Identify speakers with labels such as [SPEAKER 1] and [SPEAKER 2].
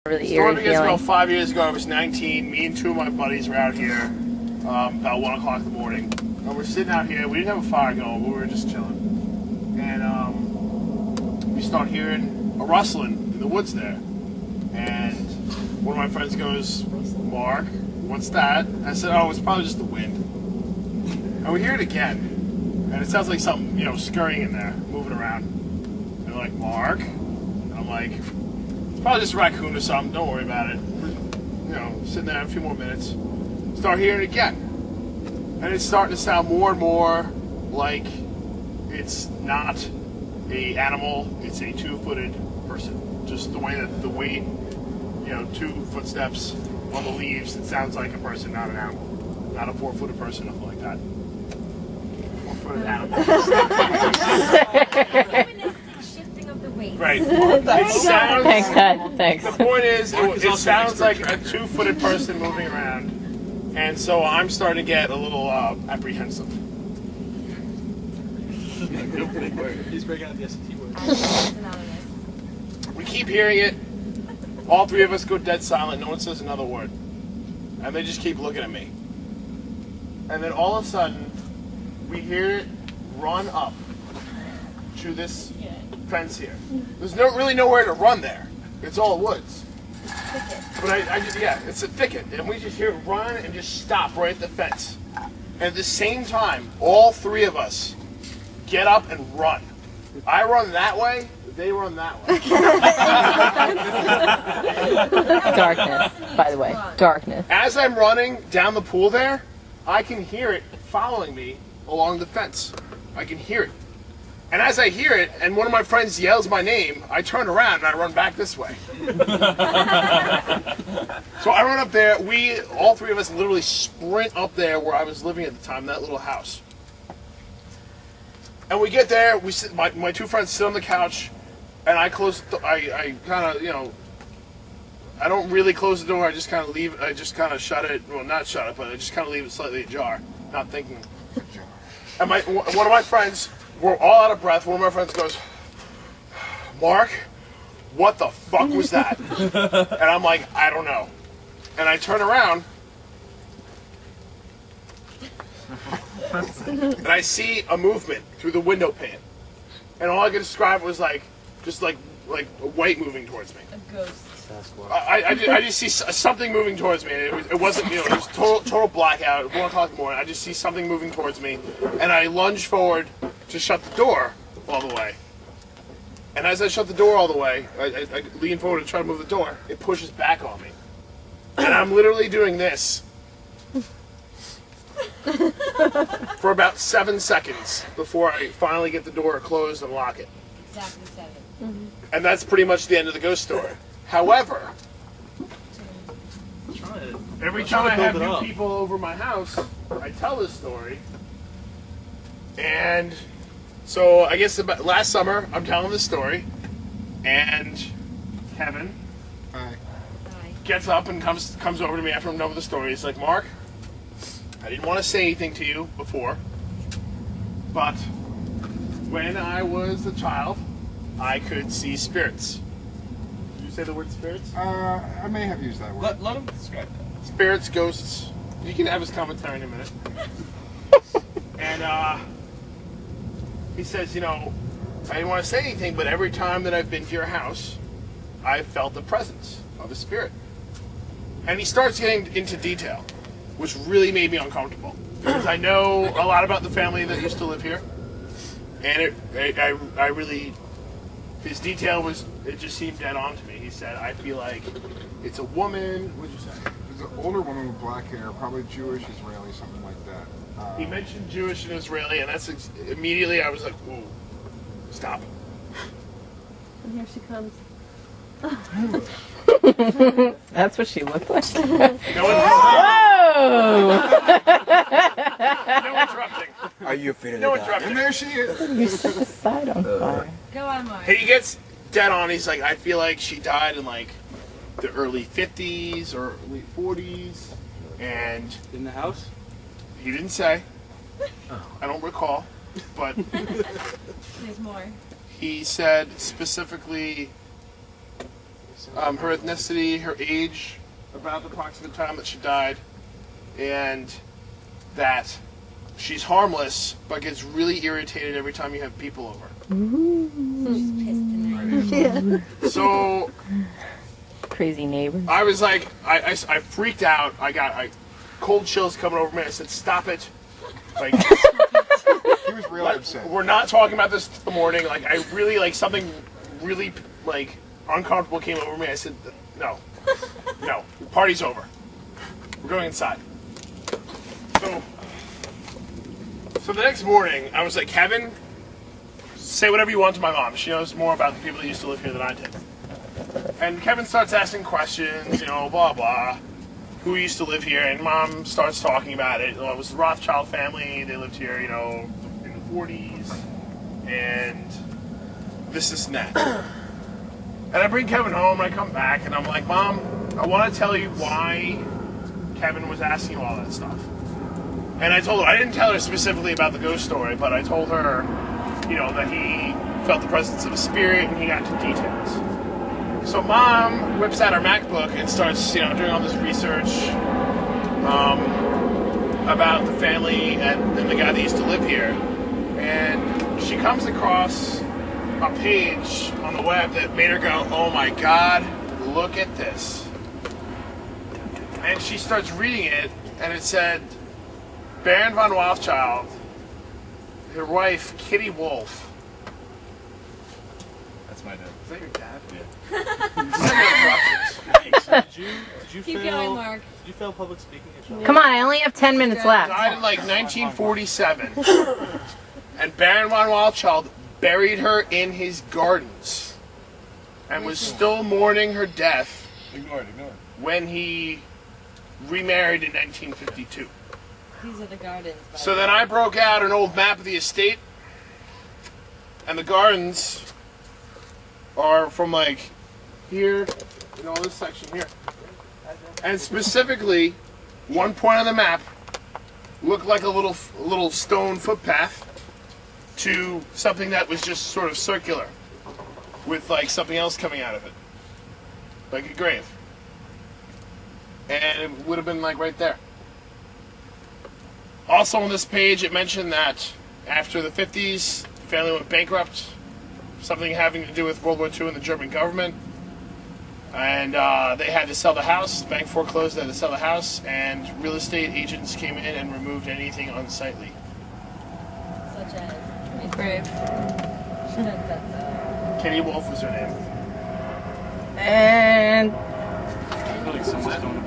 [SPEAKER 1] Really
[SPEAKER 2] Story
[SPEAKER 1] eerie
[SPEAKER 2] begins
[SPEAKER 1] feeling.
[SPEAKER 2] about 5 years ago. I was 19. Me and two of my buddies were out here about 1 o'clock in the morning. And we're sitting out here. We didn't have a fire going, but we were just chilling. And we start hearing a rustling in the woods there. And one of my friends goes, "Mark, what's that?" I said, "Oh, it's probably just the wind." And we hear it again. And it sounds like something, scurrying in there, moving around. And they're like, "Mark?" And I'm like, "Probably just a raccoon or something, don't worry about it." We're, sitting there a few more minutes. Start hearing it again. And it's starting to sound more and more like it's not a animal, it's a two-footed person. Just the way that the weight, 2 footsteps on the leaves, it sounds like a person, not an animal. Not a 4-footed person, nothing like that. 4-footed animal. Right. It sounds,
[SPEAKER 1] Thanks, God. Thanks.
[SPEAKER 2] the point is, it sounds like a 2-footed person moving around, and so I'm starting to get a little apprehensive.
[SPEAKER 3] He's breaking out the SAT word.
[SPEAKER 2] We keep hearing it. All three of us go dead silent. No one says another word, and they just keep looking at me. And then all of a sudden, we hear it run up to this fence here. There's really nowhere to run there. It's all woods. But it's a thicket, and we just hear it run and just stop right at the fence. And at the same time, all three of us get up and run. I run that way, they run that way.
[SPEAKER 1] Darkness, by the way. Darkness.
[SPEAKER 2] As I'm running down the pool there, I can hear it following me along the fence. I can hear it. And as I hear it, and one of my friends yells my name, I turn around and I run back this way. So I run up there. All three of us literally sprint up there where I was living at the time, that little house. And we get there, we sit, my two friends sit on the couch, and I close, I kind of, I don't really close the door, I just kind of shut it, well, not shut it, but I just kind of leave it slightly ajar, not thinking. And one of my friends, we're all out of breath, one of my friends goes, "Mark, what the fuck was that?" And I'm like, "I don't know." And I turn around, and I see a movement through the window pane. And all I could describe was just like a white moving towards me.
[SPEAKER 4] A ghost.
[SPEAKER 2] I just see something moving towards me. It wasn't, it was total blackout. 1 o'clock in the morning. I just see something moving towards me, and I lunge forward to shut the door all the way. And as I shut the door all the way, I lean forward to try to move the door. It pushes back on me, and I'm literally doing this for about 7 seconds before I finally get the door closed and lock it.
[SPEAKER 4] Exactly 7.
[SPEAKER 1] Mm-hmm.
[SPEAKER 2] And that's pretty much the end of the ghost story. However, every time I have new people over my house, I tell this story. And so I guess last summer, I'm telling this story, and Kevin gets up and comes over to me after I'm done with the story. He's like, "Mark, I didn't want to say anything to you before, but when I was a child, I could see spirits." Did you say the word spirits?
[SPEAKER 5] I may have used that word.
[SPEAKER 3] Let him describe that.
[SPEAKER 2] Spirits, ghosts. You can have his commentary in a minute. And he says, I didn't want to say anything, but every time that I've been to your house, I've felt the presence of a spirit. And he starts getting into detail, which really made me uncomfortable. Because I know a lot about the family that used to live here. And I really, his detail it just seemed dead on to me. He said, "I feel like it's a woman." What did you say?
[SPEAKER 5] It's an older woman with black hair, probably Jewish, Israeli, something like that.
[SPEAKER 2] He mentioned Jewish and Israeli, and that's immediately I was like, "Ooh, stop."
[SPEAKER 1] And here she comes. That's what she looked like.
[SPEAKER 2] No interrupting.
[SPEAKER 6] Are you afraid of
[SPEAKER 2] No
[SPEAKER 6] the dark?
[SPEAKER 2] interrupting.
[SPEAKER 5] And there she is.
[SPEAKER 1] You set the side on fire.
[SPEAKER 4] Go on, Mark.
[SPEAKER 2] He gets dead on. He's like, "I feel like she died in the early 50s or late 40s, and
[SPEAKER 3] In the house?
[SPEAKER 2] he didn't say. I don't recall, but
[SPEAKER 4] There's more.
[SPEAKER 2] he said specifically her ethnicity, her age, about the approximate time that she died, and that she's harmless but gets really irritated every time you have people over.
[SPEAKER 4] She's pissed tonight.
[SPEAKER 2] So
[SPEAKER 1] Crazy neighbor.
[SPEAKER 2] I was like, I freaked out. I got cold chills coming over me. I said, "Stop it!" Like,
[SPEAKER 5] He was really upset.
[SPEAKER 2] we're not talking about this in the morning. Like, I really like something really like uncomfortable came over me. I said, "No, no, the party's over. We're going inside." So the next morning, I was like, "Kevin, say whatever you want to my mom. She knows more about the people that used to live here than I did." And Kevin starts asking questions, blah, blah. Who used to live here? And Mom starts talking about it. It was the Rothschild family. They lived here, in the 40s. And this and that. And I bring Kevin home, and I come back, and I'm like, "Mom, I want to tell you why Kevin was asking you all that stuff." And I told her, I didn't tell her specifically about the ghost story, but I told her, that he felt the presence of a spirit, and he got into details. So Mom whips out her MacBook and starts, doing all this research about the family and the guy that used to live here. And she comes across a page on the web that made her go, "Oh my God, look at this." And she starts reading it, and it said, Baron von Rothschild, her wife, Kitty Wolfe.
[SPEAKER 3] That's my dad.
[SPEAKER 2] Is that your dad?
[SPEAKER 3] Yeah.
[SPEAKER 2] Did
[SPEAKER 3] Did you
[SPEAKER 4] Keep
[SPEAKER 3] fail?
[SPEAKER 4] going, Mark.
[SPEAKER 3] Did you fail public speaking at Charlotte?
[SPEAKER 1] Come on, I only have 10 minutes left.
[SPEAKER 2] Died in like 1947. And Baron von Rothschild buried her in his gardens and was still mourning her death
[SPEAKER 3] Ignore it.
[SPEAKER 2] when he remarried in 1952.
[SPEAKER 4] These are the gardens.
[SPEAKER 2] So then I broke out an old map of the estate, and the gardens are from like here, this section here. And specifically, one point on the map looked like a little stone footpath to something that was just sort of circular, with like something else coming out of it, like a grave. And it would have been like right there. Also on this page, it mentioned that after the 50s, the family went bankrupt, something having to do with World War II and the German government. And they had to sell the house. The bank foreclosed, they had to sell the house, and real estate agents came in and removed anything unsightly.
[SPEAKER 4] Such as.
[SPEAKER 1] Grave.
[SPEAKER 2] Kitty Wolfe was her name.
[SPEAKER 1] And
[SPEAKER 3] I feel like someone's doing a